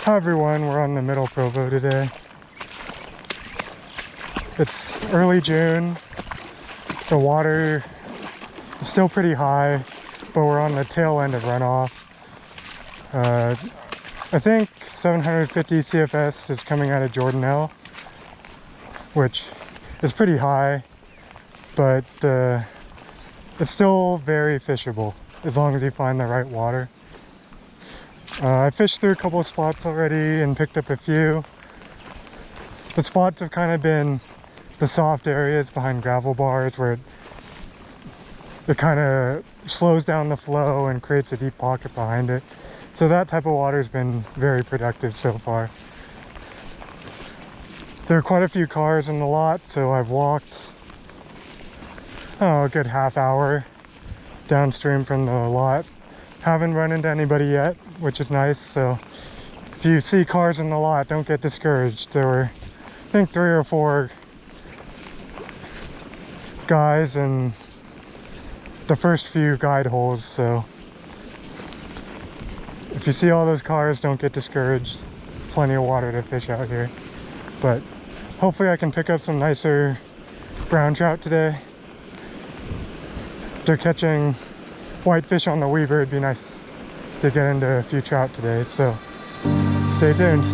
Hi everyone, we're on the Middle Provo today. It's early June. The water is still pretty high, but we're on the tail end of runoff. I think 750 CFS is coming out of Jordanelle, which is pretty high, but it's still very fishable as long as you find the right water. I fished through a couple of spots already and picked up a few. The spots have kind of been the soft areas behind gravel bars where it kind of slows down the flow and creates a deep pocket behind it. So that type of water has been very productive so far. There are quite a few cars in the lot, so I've walked a good half hour downstream from the lot. Haven't run into anybody yet, which is nice. So if you see cars in the lot, don't get discouraged. There were, I think, 3 or 4 guys in the first few guide holes. So if you see all those cars, don't get discouraged. There's plenty of water to fish out here. But hopefully I can pick up some nicer brown trout today. They're catching whitefish on the Weaver. It'd be nice to get into a few trout today, so stay tuned.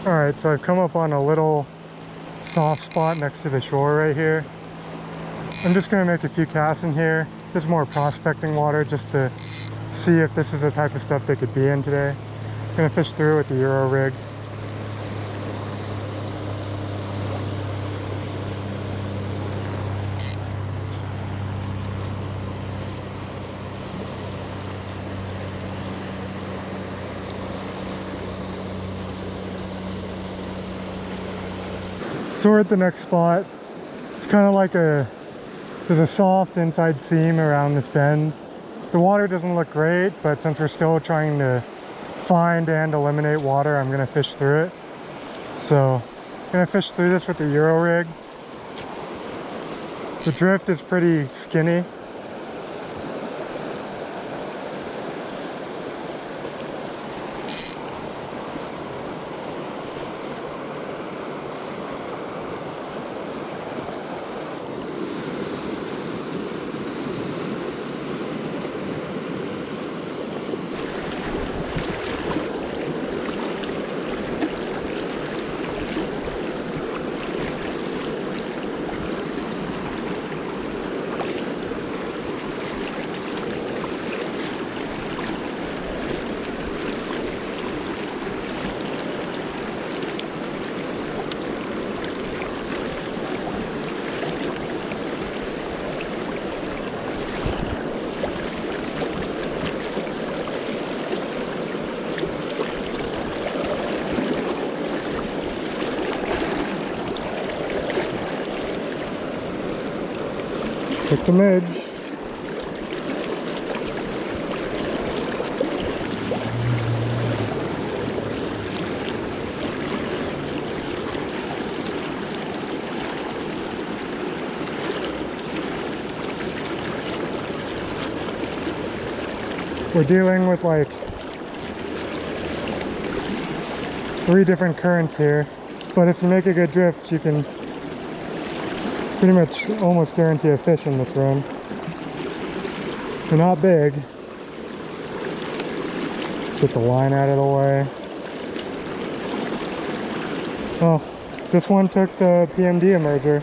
Alright, so I've come up on a little soft spot next to the shore right here. I'm just going to make a few casts in here. This is more prospecting water just to see if this is the type of stuff they could be in today. I'm going to fish through with the Euro rig. So we're at the next spot. It's kind of like there's a soft inside seam around this bend. The water doesn't look great, but since we're still trying to find and eliminate water, I'm gonna fish through it. So I'm gonna fish through this with the Euro rig. The drift is pretty skinny. Hit the midge. We're dealing with like 3 different currents here, but if you make a good drift, you can pretty much almost guarantee a fish in this run. They're not big. Get the line out of the way. Oh, This one took the PMD emerger.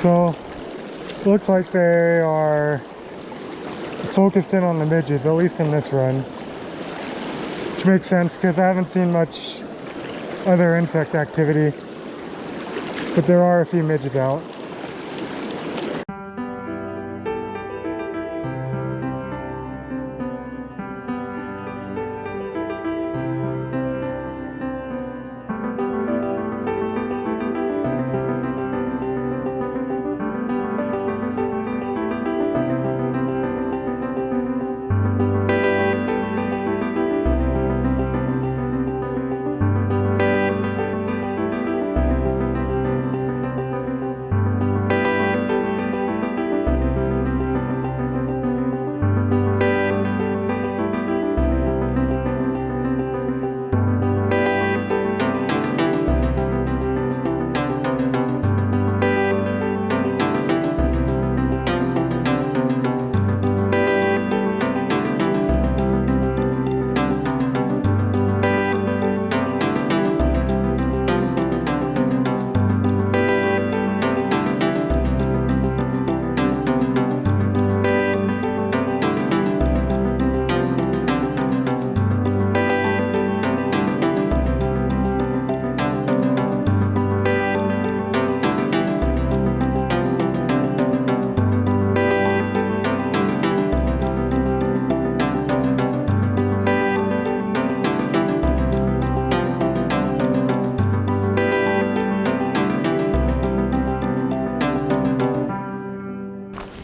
So, looks like they are focused in on the midges, at least in this run. Which makes sense because I haven't seen much other insect activity. But there are a few midges out.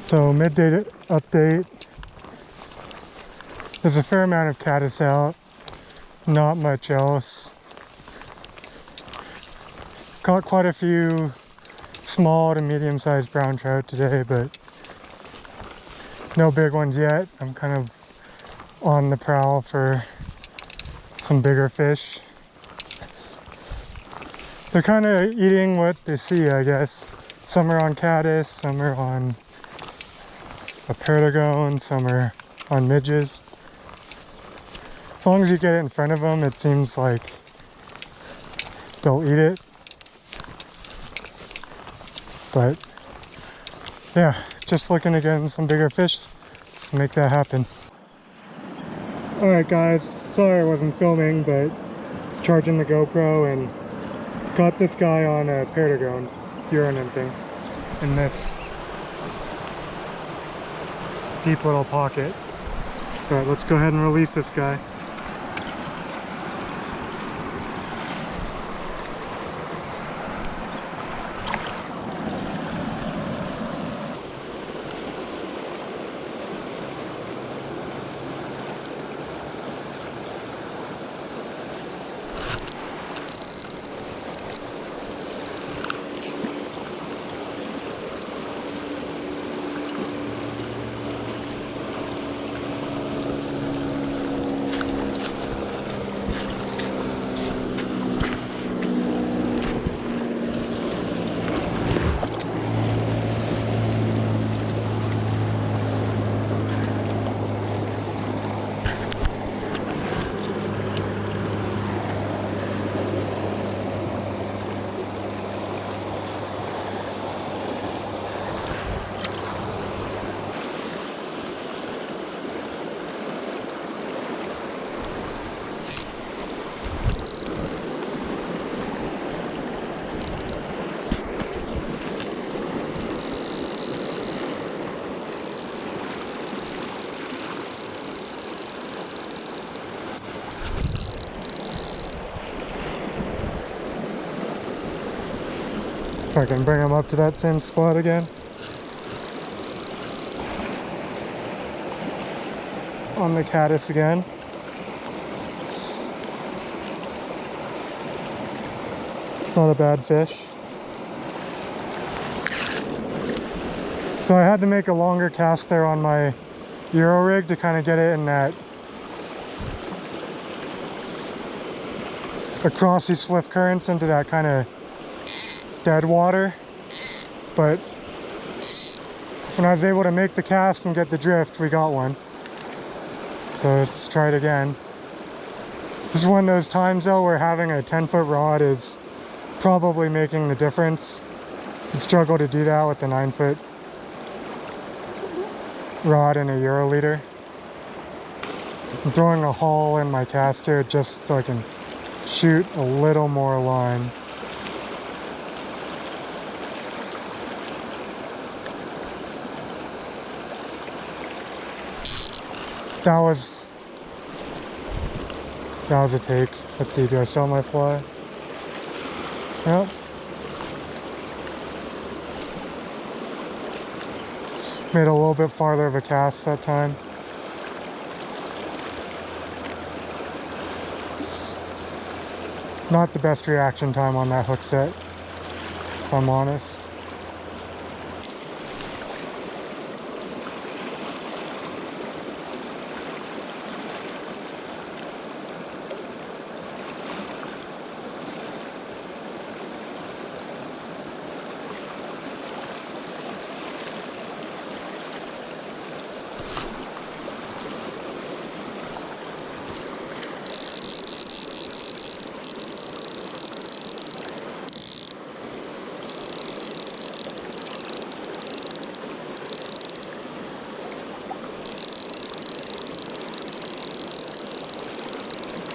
So midday update. There's a fair amount of caddis out, not much else. Caught quite a few small to medium-sized brown trout today, but no big ones yet. I'm kind of on the prowl for some bigger fish. They're kind of eating what they see, I guess. Some are on caddis, some are on a perdigon, some are on midges. As long as you get it in front of them, it seems like they'll eat it. But yeah, just looking to get some bigger fish. Let's make that happen. Alright guys, sorry I wasn't filming, but I was charging the GoPro and caught this guy on a perdigon, urine thing, in this deep little pocket. Alright, let's go ahead and release this guy. If I can bring them up to that same spot again. On the Caddis again. Not a bad fish. So I had to make a longer cast there on my Euro rig to kind of get it in that across these swift currents into that kind of dead water. But when I was able to make the cast and get the drift, we got one. So let's try it again. This is one of those times though where having a 10-foot rod is probably making the difference. You'd struggle to do that with a 9-foot rod and a Euro leader. I'm throwing a haul in my cast here just so I can shoot a little more line. That was a take. Let's see, do I still have my fly? Yep. Made a little bit farther of a cast that time. Not the best reaction time on that hook set, if I'm honest.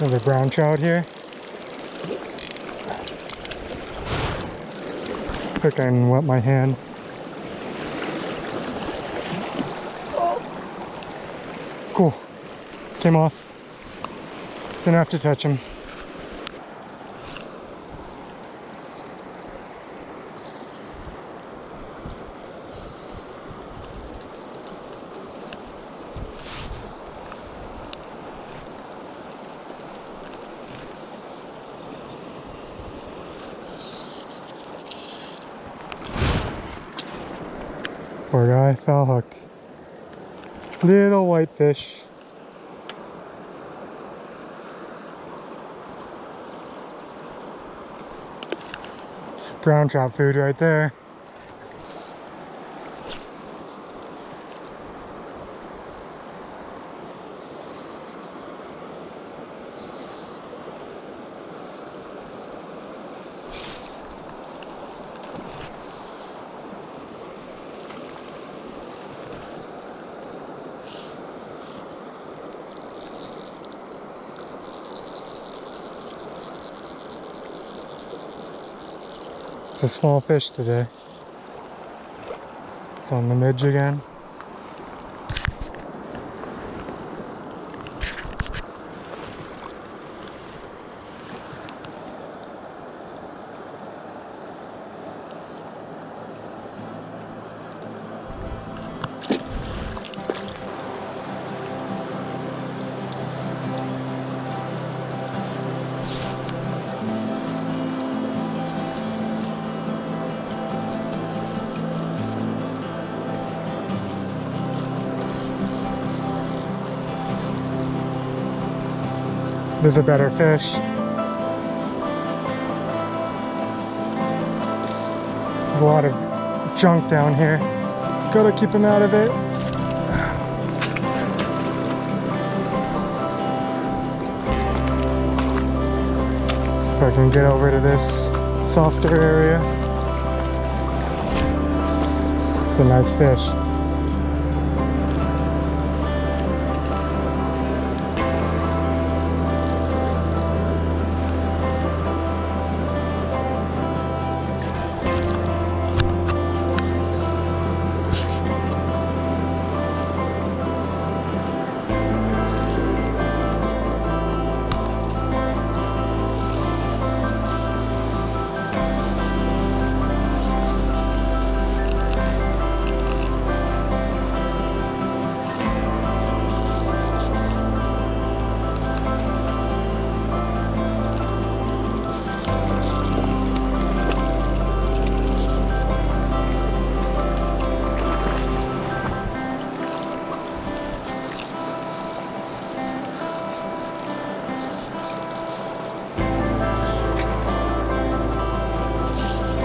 Another brown trout here. I think I can wet my hand. Cool. Came off. Didn't have to touch him. Poor guy, foul hooked. Little white fish. Brown trout food right there. It's a small fish today. It's on the midge again. There's a better fish. There's a lot of junk down here. Gotta keep him out of it. See if I can get over to this softer area. It's a nice fish.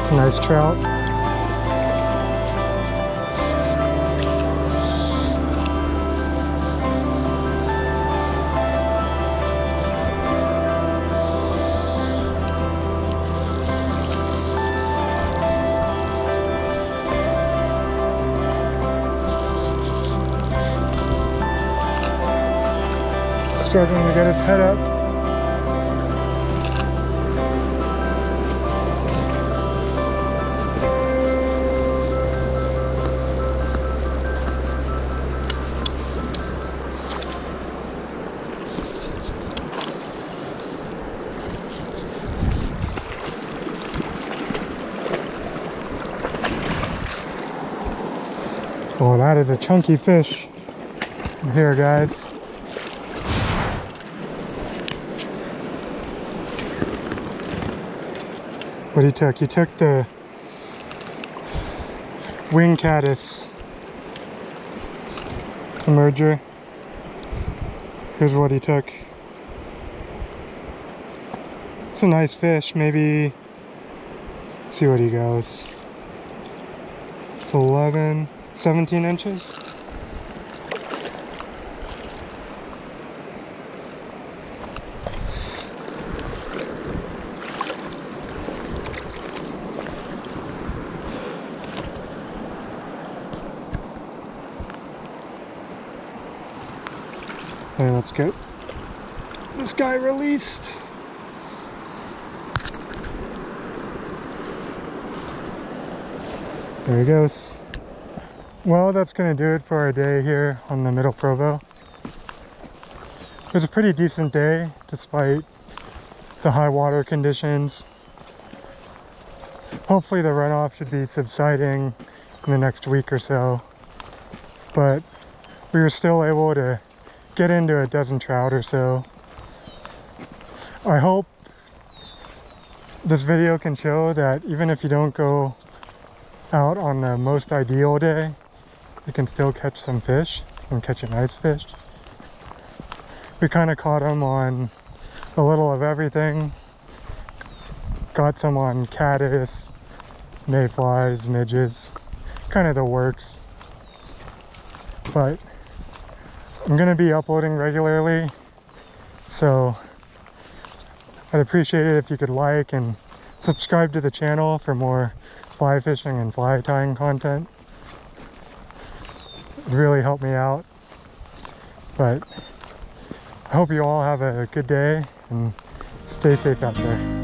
It's a nice trout. Struggling to get his head up. Oh, that is a chunky fish. Here, guys. What he took? He took the wing caddis emerger. Here's what he took. It's a nice fish. Maybe see what he goes. It's 11, 17 inches. Okay, let's get this guy released. There he goes. Well, that's going to do it for our day here on the Middle Provo. It was a pretty decent day despite the high water conditions. Hopefully the runoff should be subsiding in the next week or so. But we were still able to get into a dozen trout or so. I hope this video can show that even if you don't go out on the most ideal day, you can still catch some fish and catch a nice fish. We kind of caught them on a little of everything. Got some on caddis, mayflies, midges, kind of the works. But I'm going to be uploading regularly, so I'd appreciate it if you could like and subscribe to the channel for more fly fishing and fly tying content. It'd really help me out. But I hope you all have a good day and stay safe out there.